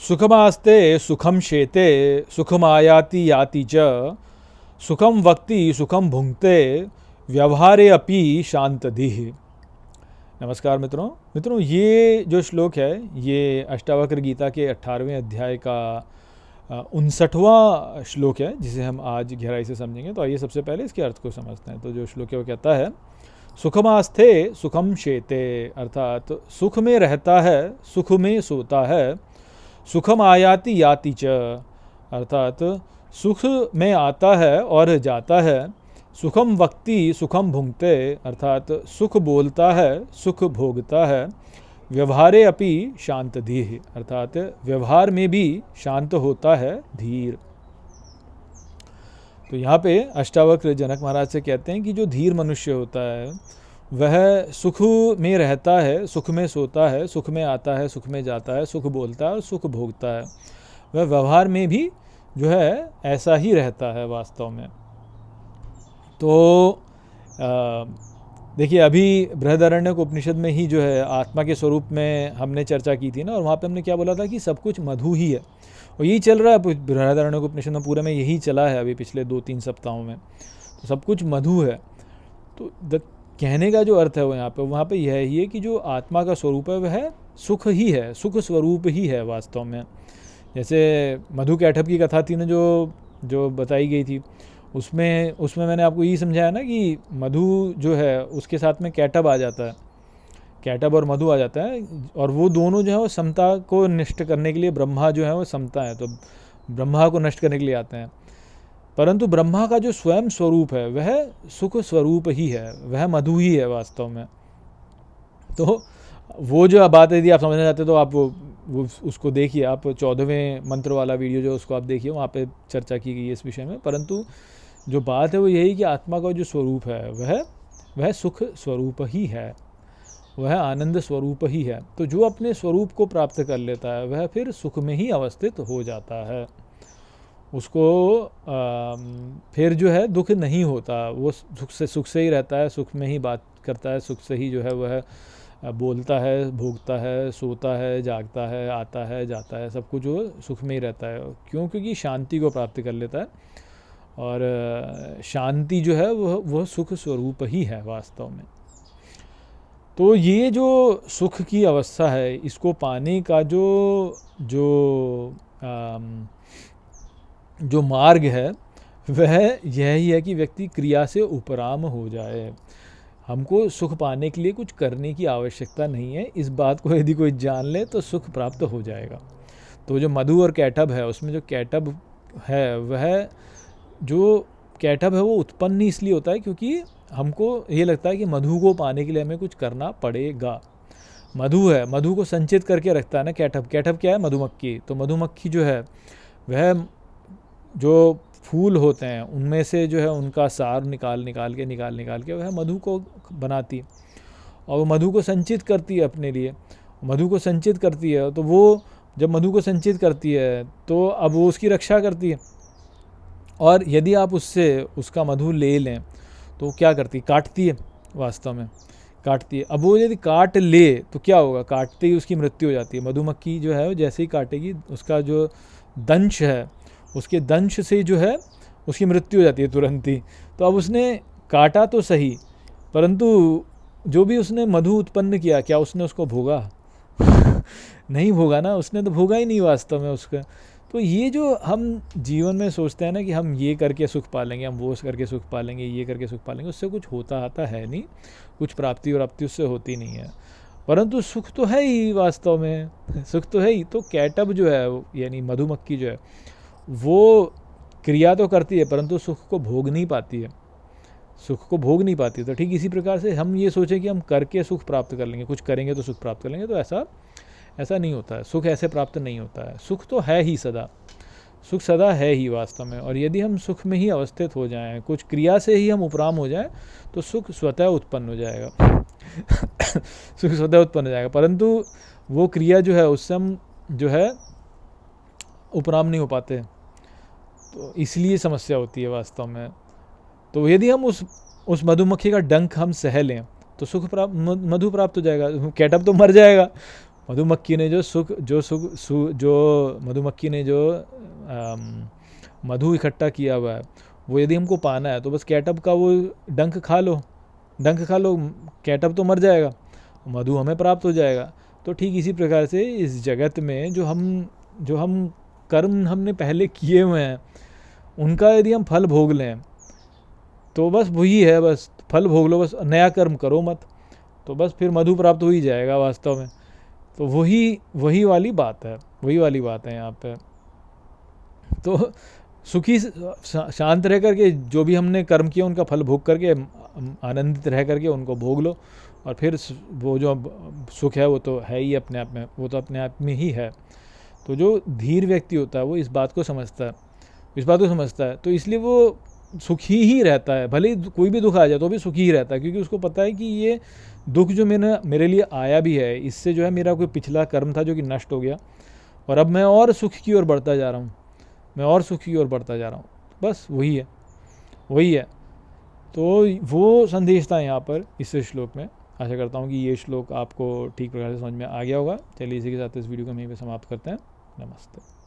सुखमास्ते सुखम शेते सुखमायाति याति च सुखम वक्ति सुखम भुंक्ते व्यवहारे अपि शांतधिः। नमस्कार मित्रों, ये जो श्लोक है ये अष्टावक्र गीता के 18वें अध्याय का 59वां श्लोक है, जिसे हम आज गहराई से समझेंगे। तो आइए सबसे पहले इसके अर्थ को समझते हैं। तो जो श्लोक है वो कहता है, सुखमास्ते सुखम शेते, अर्थात सुख में रहता है, सुख में सोता है। सुखम आयाति याति च, अर्थात सुख में आता है और जाता है। सुखम वक्ति सुखम भुंक्ते, अर्थात सुख बोलता है, सुख भोगता है। व्यवहारे अपि शांतधिः, अर्थात व्यवहार में भी शांत होता है, धीर। तो यहाँ पे अष्टावक्र जनक महाराज से कहते हैं कि जो धीर मनुष्य होता है वह सुख में रहता है, सुख में सोता है, सुख में आता है, सुख में जाता है, सुख बोलता है और सुख भोगता है। वह व्यवहार में भी जो है ऐसा ही रहता है वास्तव में। तो देखिए, अभी बृहदारण्यक उपनिषद में ही जो है आत्मा के स्वरूप में हमने चर्चा की थी ना, और वहाँ पे हमने क्या बोला था कि सब कुछ मधु ही है, और यही चल रहा है बृहदारण्यक उपनिषद में, पूरे में यही चला है अभी पिछले 2-3 सप्ताहों में। तो सब कुछ मधु है। तो कहने का जो अर्थ है वो वहाँ पे यह ही है कि जो आत्मा का स्वरूप है वह सुख ही है, सुख स्वरूप ही है वास्तव में। जैसे मधु कैटभ की कथा थी ना, जो बताई गई थी, उसमें मैंने आपको यही समझाया ना कि मधु जो है उसके साथ में कैटभ आ जाता है, कैटभ और मधु आ जाता है, और वो दोनों जो है वो समता को नष्ट करने के लिए, ब्रह्मा जो है वो समता है तो ब्रह्मा को नष्ट करने के लिए आते हैं। परंतु ब्रह्मा का जो स्वयं स्वरूप है वह सुख स्वरूप ही है, वह मधु ही है वास्तव में। तो वो जो बात यदि आप समझना चाहते हो तो आप वो उसको देखिए, आप 14वें मंत्र वाला वीडियो जो उसको आप देखिए, वहाँ पे चर्चा की गई है इस विषय में। परंतु जो बात है वो यही कि आत्मा का जो स्वरूप है वह सुख स्वरूप ही है, वह आनंद स्वरूप ही है। तो जो अपने स्वरूप को प्राप्त कर लेता है वह फिर सुख में ही अवस्थित हो जाता है, उसको फिर जो है दुख नहीं होता, वो सुख से ही रहता है, सुख में ही बात करता है, सुख से ही जो है वह बोलता है, भोगता है, सोता है, जागता है, आता है, जाता है, सब कुछ वो सुख में ही रहता है। क्यों? क्योंकि शांति को प्राप्त कर लेता है, और शांति जो है वह सुख स्वरूप ही है वास्तव में। तो ये जो सुख की अवस्था है, इसको पाने का जो मार्ग है वह यही है कि व्यक्ति क्रिया से उपराम हो जाए। हमको सुख पाने के लिए कुछ करने की आवश्यकता नहीं है। इस बात को यदि कोई जान ले तो सुख प्राप्त हो जाएगा। तो जो मधु और कैटभ है, उसमें जो कैटभ है वह जो कैटभ है वो उत्पन्न ही इसलिए होता है क्योंकि हमको ये लगता है कि मधु को पाने के लिए हमें कुछ करना पड़ेगा। मधु है, मधु को संचित करके रखता है ना कैटभ। कैटभ क्या है? मधुमक्खी। तो मधुमक्खी जो है वह जो फूल होते हैं उनमें से जो है उनका सार निकाल के वह मधु को बनाती है, और वो मधु को संचित करती है अपने लिए, मधु को संचित करती है। तो वो जब मधु को संचित करती है तो अब वो उसकी रक्षा करती है, और यदि आप उसका मधु ले लें तो क्या करती है? काटती है, वास्तव में काटती है। अब वो यदि काट ले तो क्या होगा? काटते ही उसकी मृत्यु हो जाती है। मधुमक्खी जो है जैसे ही काटेगी, उसका जो दंश है, उसके दंश से जो है उसकी मृत्यु हो जाती है तुरंत ही। तो अब उसने काटा तो सही, परंतु जो भी उसने मधु उत्पन्न किया, क्या उसने उसको भोगा? नहीं भोगा ना, उसने तो भोगा ही नहीं वास्तव में उसका। तो ये जो हम जीवन में सोचते हैं ना कि हम ये करके सुख पालेंगे, हम वो करके सुख पालेंगे, ये करके सुख पालेंगे, उससे कुछ होता आता है नहीं, कुछ प्राप्ति और प्राप्ति उससे होती नहीं है। परंतु सुख तो है ही वास्तव में, सुख तो है ही। तो कैटभ जो है यानी मधुमक्खी जो है वो क्रिया तो करती है परंतु सुख को भोग नहीं पाती है, सुख को भोग नहीं पाती। तो ठीक इसी प्रकार से हम ये सोचें कि हम करके सुख प्राप्त कर लेंगे, कुछ करेंगे तो सुख प्राप्त कर लेंगे, तो ऐसा नहीं होता है। सुख ऐसे प्राप्त नहीं होता है। सुख तो है ही सदा, सुख सदा है ही वास्तव में। और यदि हम सुख में ही अवस्थित हो जाएं, कुछ क्रिया से ही हम उपराम हो जाएं, तो सुख स्वतः उत्पन्न हो जाएगा। सुख स्वतः उत्पन्न हो जाएगा, परंतु वो क्रिया जो है उससे हम जो है उपराम नहीं हो पाते, तो इसलिए समस्या होती है वास्तव में। तो यदि हम उस मधुमक्खी का डंक हम सह लें तो सुख प्राप्त, मधु प्राप्त हो जाएगा। कैटभ तो मर जाएगा, मधुमक्खी ने जो मधुमक्खी ने जो मधु इकट्ठा किया हुआ है, वो यदि हमको पाना है तो बस कैटअप का वो डंक खा लो, कैटअप तो मर जाएगा, मधु हमें प्राप्त हो जाएगा। तो ठीक इसी प्रकार से इस जगत में जो हम कर्म हमने पहले किए हुए हैं, उनका यदि हम फल भोग लें तो बस वही है, बस फल भोग लो, बस नया कर्म करो मत, तो बस फिर मधु प्राप्त हो ही जाएगा वास्तव में। तो वही वाली बात है यहाँ पे। तो सुखी शांत रह करके जो भी हमने कर्म किया उनका फल भोग करके आनंदित रह करके उनको भोग लो, और फिर वो जो सुख है वो तो है ही अपने आप में, वो तो अपने आप में ही है। तो जो धीर व्यक्ति होता है वो इस बात को समझता है, तो इसलिए वो सुखी ही रहता है, भले ही कोई भी दुख आ जाए तो भी सुखी ही रहता है, क्योंकि उसको पता है कि ये दुख जो मेरे लिए आया भी है, इससे जो है मेरा कोई पिछला कर्म था जो कि नष्ट हो गया, और अब मैं और सुख की ओर बढ़ता जा रहा हूँ, बस वही है। तो वो संदेश था यहाँ पर इस श्लोक में। आशा करता हूँ कि ये श्लोक आपको ठीक प्रकार से समझ में आ गया होगा। चलिए इसी के साथ इस वीडियो को यहीं पे समाप्त करते हैं। नमस्ते।